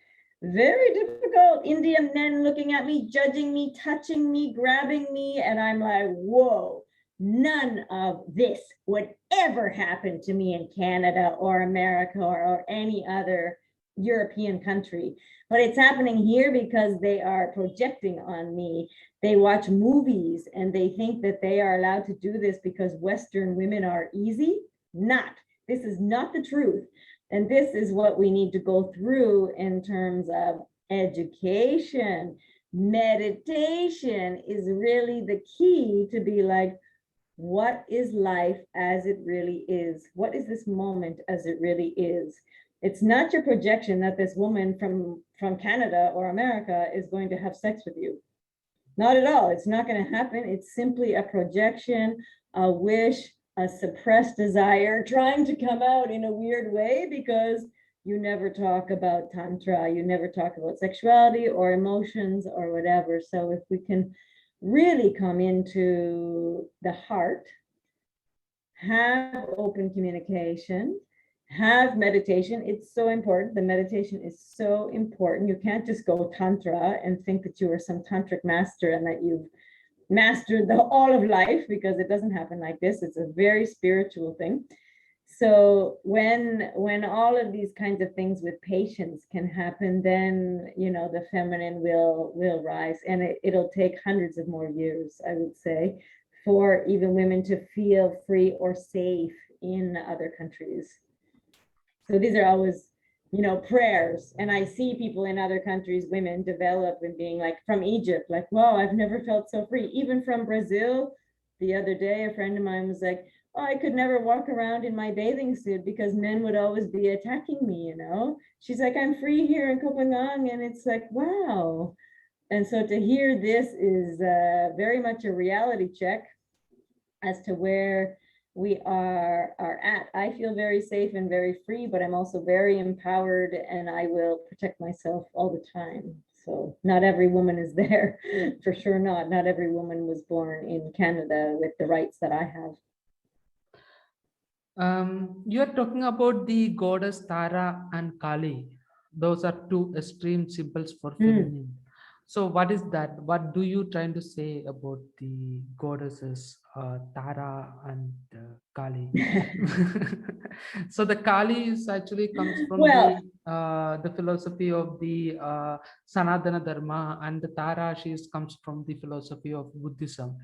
Very difficult. Indian men looking at me, judging me, touching me, grabbing me. And I'm like, whoa, none of this would ever happen to me in Canada or America or any other European country. But it's happening here because they are projecting on me. They watch movies and they think that they are allowed to do this because Western women are easy. Not. This is not the truth. And this is what we need to go through in terms of education. Meditation is really the key to be like, what is life as it really is? What is this moment as it really is? It's not your projection that this woman from Canada or America is going to have sex with you. Not at all. It's not going to happen. It's simply a projection, a wish, a suppressed desire trying to come out in a weird way because you never talk about Tantra, you never talk about sexuality or emotions or whatever. So if we can really come into the heart, have open communication, have meditation. It's so important. The meditation is so important. You can't just go Tantra and think that you are some tantric master and that you've mastered all of life, because it doesn't happen like this. It's a very spiritual thing. So when all of these kinds of things with patience can happen, then the feminine will rise, and it'll take hundreds of more years, I would say, for even women to feel free or safe in other countries. So these are always prayers, and I see people in other countries, women develop and being like, from Egypt, like, wow, I've never felt so free. Even from Brazil, the other day a friend of mine was like, oh, I could never walk around in my bathing suit because men would always be attacking me. She's like, I'm free here in Copenhagen, and it's like, wow. And so to hear this is very much a reality check as to where we are at. I feel very safe and very free, but I'm also very empowered, and I will protect myself all the time. So not every woman is there, for sure not. Not every woman was born in Canada with the rights that I have. You are talking about the goddess Tara and Kali. Those are two extreme symbols for feminine. So, what is that? What do you trying to say about the goddesses Tara and Kali? So, the Kali is actually comes from Well, the philosophy of the Sanatana Dharma, and the Tara comes from the philosophy of Buddhism.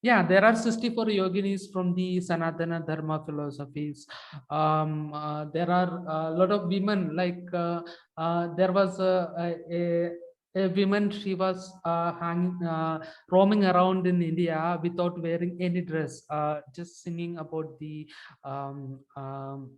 Yeah, there are 64 yoginis from the Sanatana Dharma philosophies. There are a lot of women, like there was a woman, she was roaming around in India without wearing any dress, just singing about the um, um,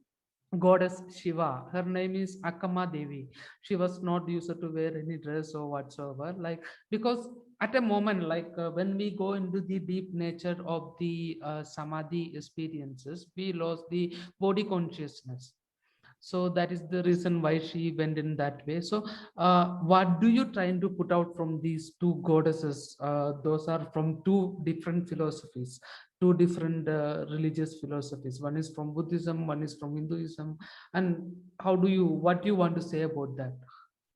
goddess Shiva. Her name is Akama Devi. She was not used to wear any dress or whatsoever, like, because at a moment, like when we go into the deep nature of the samadhi experiences, we lost the body consciousness. So that is the reason why she went in that way. So what do you trying to put out from these two goddesses? Those are from two different philosophies, two different religious philosophies. One is from Buddhism, one is from Hinduism. And what do you want to say about that?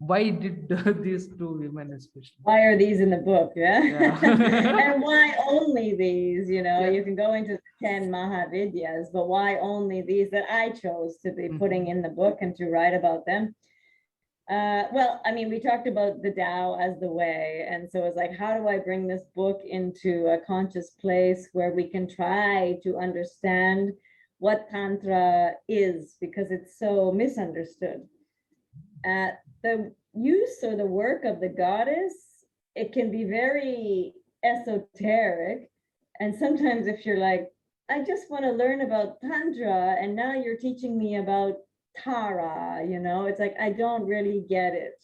Why did these two women especially? why are these in the book? Yeah. Yeah. And why only these? Yeah. You can go into the 10 Mahavidyas, but why only these that I chose to be putting in the book and to write about them? Well, I mean, we talked about the Tao as the way. And so it's like, how do I bring this book into a conscious place where we can try to understand what Tantra is, because it's so misunderstood. The use or the work of the goddess, it can be very esoteric. And sometimes if you're like, I just want to learn about Tantra, and now you're teaching me about Tara, it's like, I don't really get it.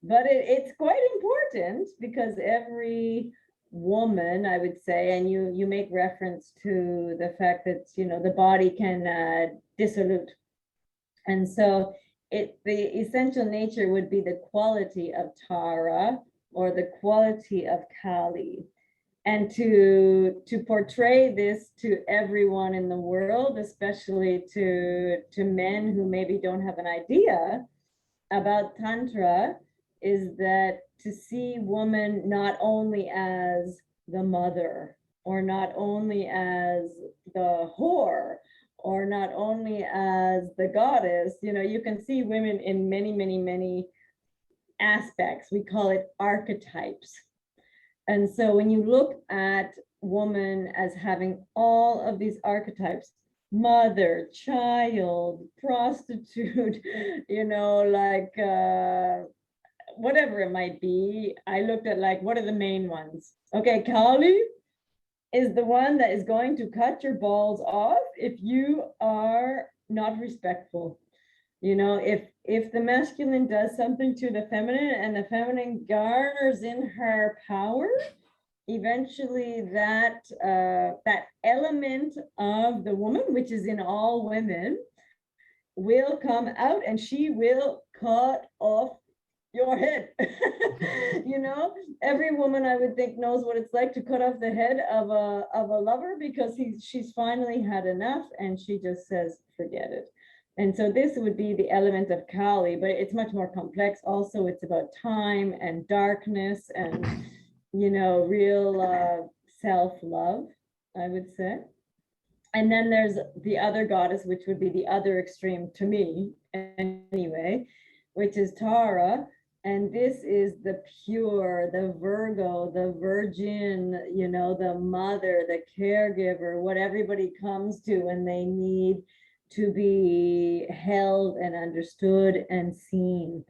But it's quite important, because every woman, I would say, and you make reference to the fact that, the body can dissolute. And so the essential nature would be the quality of Tara or the quality of Kali. And to portray this to everyone in the world, especially to men who maybe don't have an idea about Tantra, is that to see woman not only as the mother, or not only as the whore, or not only as the goddess. You can see women in many, many, many aspects. We call it archetypes. And so when you look at woman as having all of these archetypes, mother, child, prostitute, like whatever it might be, I looked at like, what are the main ones? Okay, Kali is the one that is going to cut your balls off if you are not respectful. If the masculine does something to the feminine and the feminine garners in her power, eventually that element of the woman, which is in all women, will come out and she will cut off your head. You know, every woman I would think knows what it's like to cut off the head of a lover, because she's finally had enough and she just says forget it. And so this would be the element of Kali, but it's much more complex. Also, it's about time and darkness and, you know, real self-love, I would say. And then there's the other goddess, which would be the other extreme to me anyway, which is Tara. And this is the pure, the Virgo, the virgin, you know, the mother, the caregiver, what everybody comes to when they need to be held and understood and seen.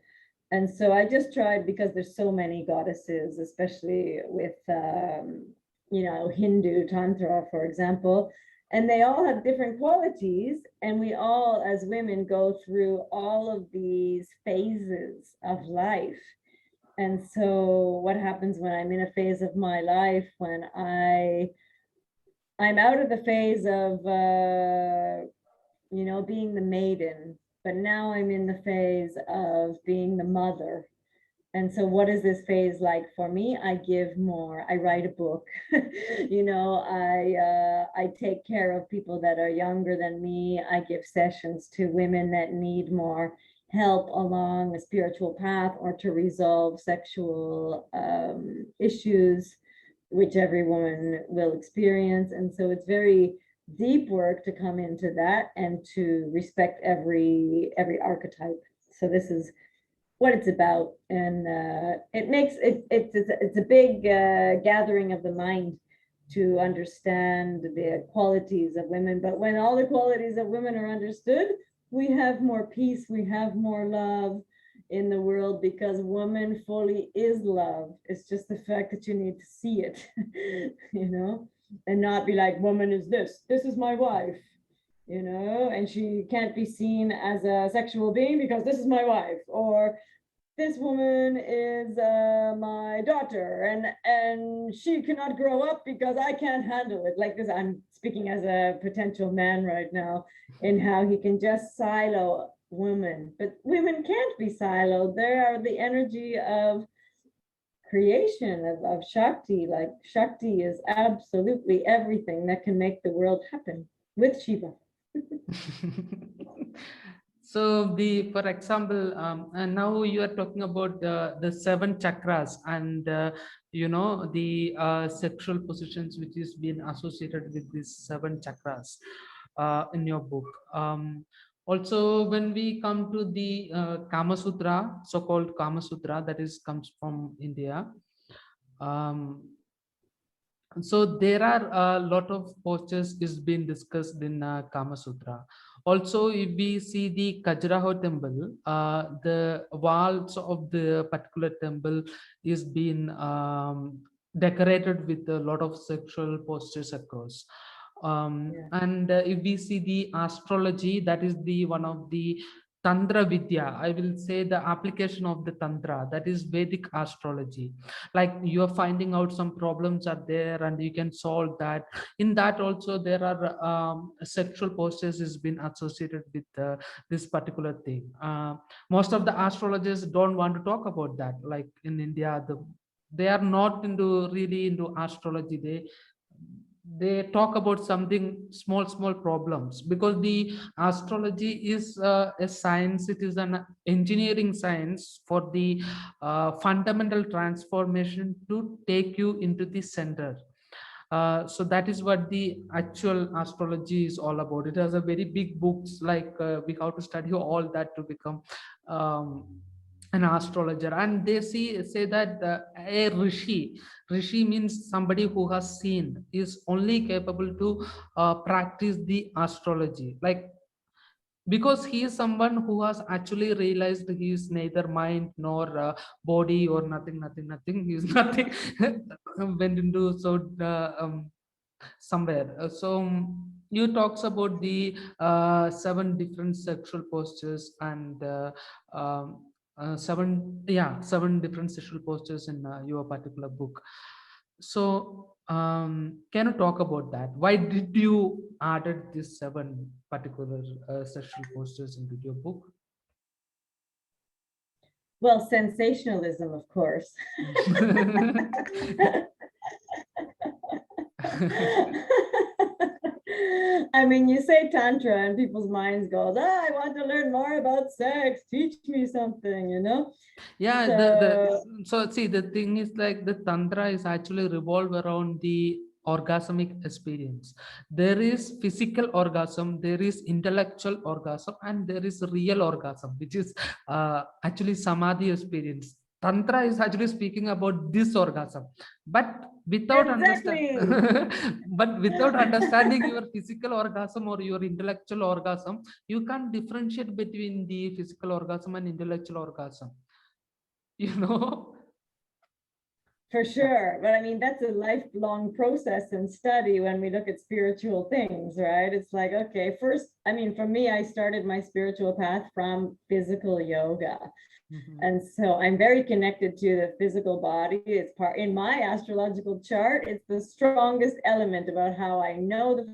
And so I just tried, because there's so many goddesses, especially with, you know, Hindu Tantra, for example, and they all have different qualities. And we all, as women, go through all of these phases of life. And so what happens when I'm in a phase of my life when I'm out of the phase of, you know, being the maiden, but now I'm in the phase of being the mother. And so what is this phase like for me? I give more. I write a book. You know, I take care of people that are younger than me. I give sessions to women that need more help along a spiritual path or to resolve sexual issues, which every woman will experience. And so it's very deep work to come into that and to respect every archetype. So this is what it's about. And it makes it's a big gathering of the mind to understand the qualities of women. But when all the qualities of women are understood, we have more peace, we have more love in the world, because woman fully is love. It's just the fact that you need to see it, you know, and not be like, woman is this is my wife, you know, and she can't be seen as a sexual being because this is my wife, or this woman is my daughter, and she cannot grow up because I can't handle it. Like this, I'm speaking as a potential man right now, in how he can just silo women, but women can't be siloed. They are the energy of creation, of Shakti. Like Shakti is absolutely everything that can make the world happen with Shiva. So for example, and now you are talking about the seven chakras and you know, the sexual positions which is being associated with these seven chakras in your book. Also, when we come to the Kama Sutra, so-called Kama Sutra, that is comes from India. Um, so there are a lot of postures is being discussed in Kama Sutra. Also, if we see the Khajuraho temple, the walls of the particular temple is being decorated with a lot of sexual postures across. Yeah. And if we see the astrology, that is the one of the Tantra Vidya, I will say the application of the Tantra, that is Vedic astrology. Like you are finding out some problems are there and you can solve that. In that also there are sexual postures is been associated with this particular thing. Most of the astrologers don't want to talk about that. Like in India, they are not into really into astrology. They talk about something small problems, because the astrology is a science. It is an engineering science for the fundamental transformation to take you into the center. So that is what the actual astrology is all about. It has a very big books, like we have to study all that to become um, an astrologer. And they say that a rishi means somebody who has seen, is only capable to practice the astrology, like because he is someone who has actually realized he is neither mind nor body or nothing. He is nothing. Went into so somewhere. You talks about the seven different sexual postures and seven different sexual postures in your particular book. So Can you talk about that? Why did you added this seven particular sexual postures into your book? Well, sensationalism, of course. I mean, you say Tantra and people's minds goes, I want to learn more about sex. Teach me something, you know? Yeah, So, so see, the thing is like the tantra is actually revolve around the orgasmic experience. There is physical orgasm, there is intellectual orgasm, and there is real orgasm, which is actually samadhi experience. Tantra is actually speaking about this orgasm, but without understand exactly. but without understanding your physical orgasm or your intellectual orgasm, you can't differentiate between the physical orgasm and intellectual orgasm. you know For Yeah. sure. But I mean, that's a lifelong process and study when we look at spiritual things, right? It's like, okay, first, I mean, for me, I started my spiritual path from physical yoga. Mhm. And so I'm very connected to the physical body. It's part in my astrological chart, it's the strongest element about how I know the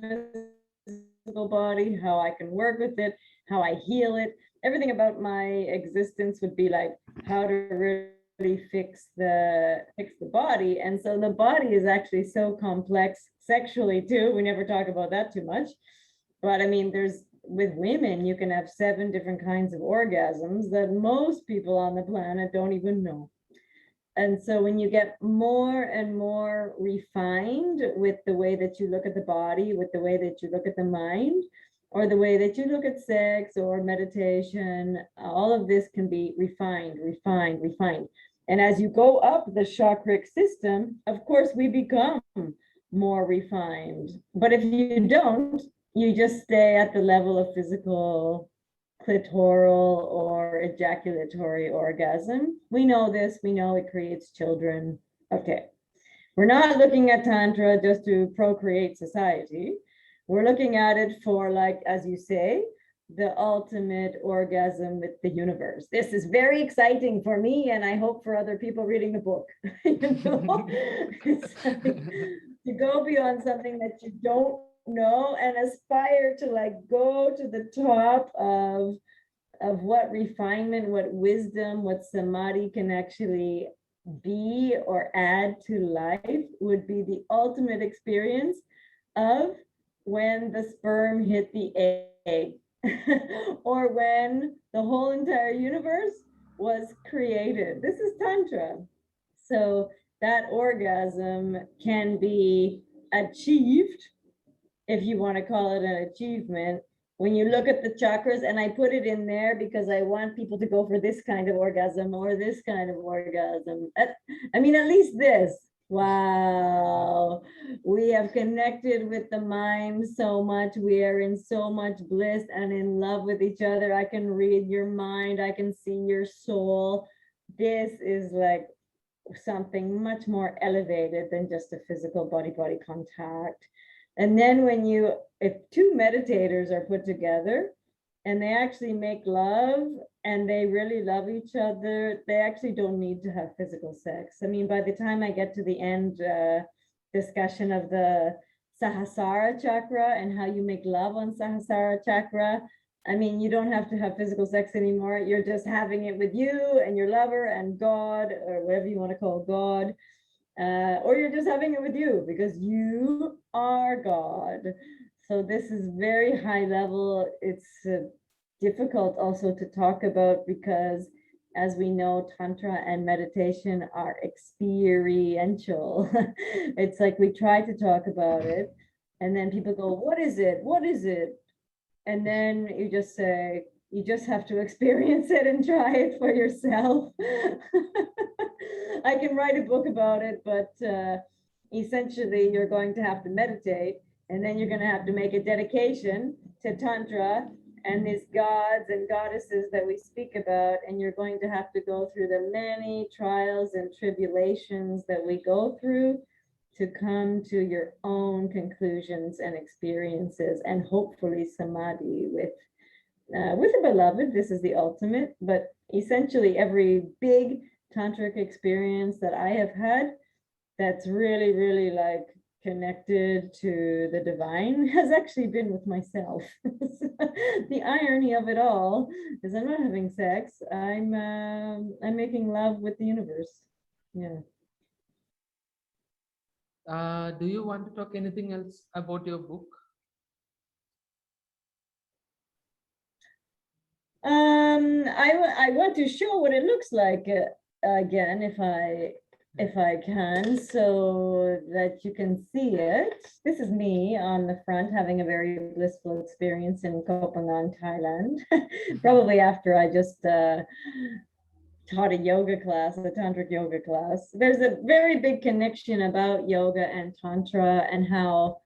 physical body, how I can work with it, how I heal it. Everything about my existence would be like how to really fix the body. And so the body is actually so complex sexually too. We never talk about that too much. But I mean, there's with women, you can have 7 different kinds of orgasms that most people on the planet don't even know. And so when you get more and more refined with the way that you look at the body, with the way that you look at the mind, or the way that you look at sex or meditation, all of this can be refined, refined, refined. And as you go up the chakric system, of course, we become more refined. But if you don't, you just stay at the level of physical clitoral or ejaculatory orgasm. We know this, we know it creates children. Okay. We're not looking at Tantra just to procreate society. We're looking at it for, like, as you say, the ultimate orgasm with the universe. This is very exciting for me, and I hope for other people reading the book. It's like to go beyond something that you don't know and aspire to like go to the top of what refinement, what wisdom, what samadhi can actually be or add to life would be the ultimate experience of when the sperm hit the egg or when the whole entire universe was created. This is Tantra. So that orgasm can be achieved, if you want to call it an achievement, when you look at the chakras. And I put it in there because I want people to go for this kind of orgasm or this kind of orgasm. I mean, at least this. Wow, we have connected with the mind so much. We are in so much bliss and in love with each other. I can read your mind, I can see your soul. This is like something much more elevated than just a physical body contact. And then if two meditators are put together and they actually make love and they really love each other, they actually don't need to have physical sex. I mean, by the time I get to the end discussion of the Sahasrara chakra and how you make love on Sahasrara chakra, I mean, you don't have to have physical sex anymore. You're just having it with you and your lover and God, or whatever you want to call God. Or you're just having it with you because you are God. So this is very high level. It's difficult also to talk about because, as we know, Tantra and meditation are experiential. It's like we try to talk about it, and then people go, "What is it? What is it?" And then you just say, you just have to experience it and try it for yourself. I can write a book about it, but essentially you're going to have to meditate, and then you're going to have to make a dedication to Tantra and these gods and goddesses that we speak about, and you're going to have to go through the many trials and tribulations that we go through to come to your own conclusions and experiences, and hopefully samadhi with a beloved. This is the ultimate, but essentially every big tantric experience that I have had, that's really, really like connected to the divine has actually been with myself. The irony of it all is I'm not having sex. I'm making love with the universe. Yeah. Do you want to talk anything else about your book? I want to show what it looks like again, if I can, so that you can see it. This is me on the front having a very blissful experience in Koh Phangan, Thailand. Probably after I just taught a yoga class, a tantric yoga class. There's a very big connection about yoga and tantra, and how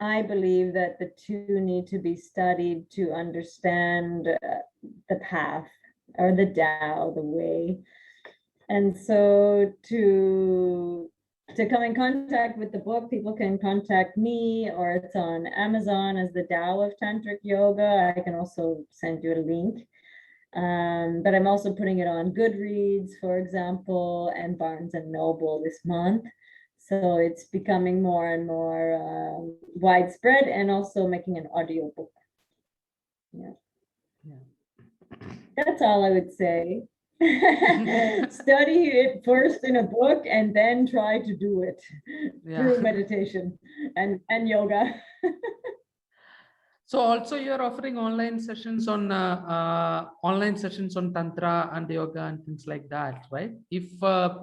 I believe that the two need to be studied to understand the path, or the Tao, the way. And so to come in contact with the book, people can contact me, or it's on Amazon as the Tao of Tantric Yoga. I can also send you a link. But I'm also putting it on Goodreads, for example, and Barnes and Noble this month. So it's becoming more and more widespread, and also making an audiobook. Yeah. That's all I would say. Study it first in a book, and then try to do it through meditation and yoga. So also you're offering online sessions on tantra and yoga and things like that, right? If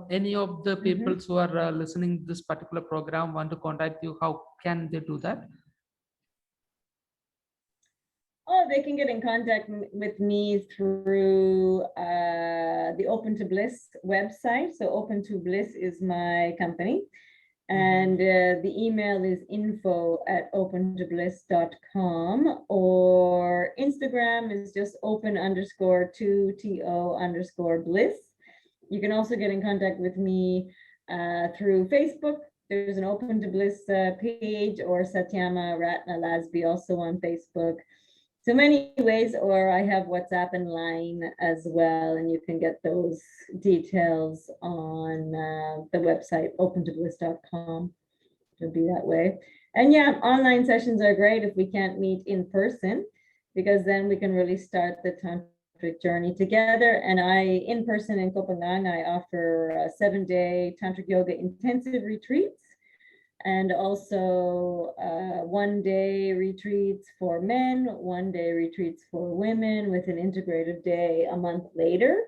any of the people who are listening to this particular program want to contact you, how can they do that? Oh, they can get in contact with me through the Open to Bliss website. So Open to Bliss is my company. And the email is info@opentobliss.com, or Instagram is just open_to_bliss. You can also get in contact with me through Facebook. There's an Open to Bliss page, or Satyama Ratna Lasby also on Facebook. So many ways, or I have WhatsApp and Line as well, and you can get those details on the website opentobliss.com. It'll be that way. And yeah, online sessions are great if we can't meet in person, because then we can really start the tantric journey together. And in person in Koh Phangan, I offer 7-day tantric yoga intensive retreats, and also 1-day retreats for men, 1-day retreats for women, with an integrative day a month later.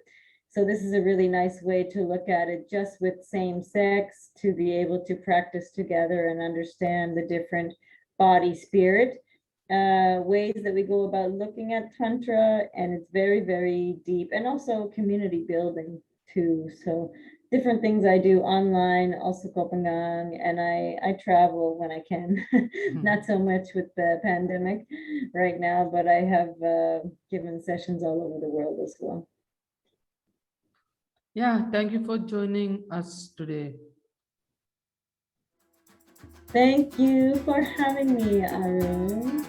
So this is a really nice way to look at it, just with same sex, to be able to practice together and understand the different body spirit ways that we go about looking at Tantra. And it's very, very deep, and also community building too. So different things I do online, also Koh Phangan, and I travel when I can. Not so much with the pandemic right now, but I have given sessions all over the world as well. Yeah, thank you for joining us today. Thank you for having me, Arun.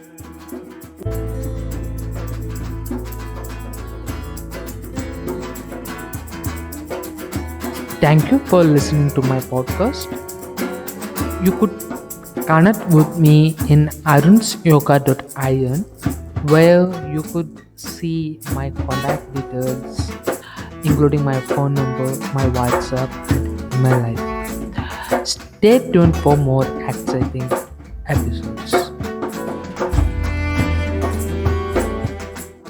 Thank you for listening to my podcast. You could connect with me in arunsyoga.in, where you could see my contact details, including my phone number, my WhatsApp, and email ID. Stay tuned for more exciting episodes.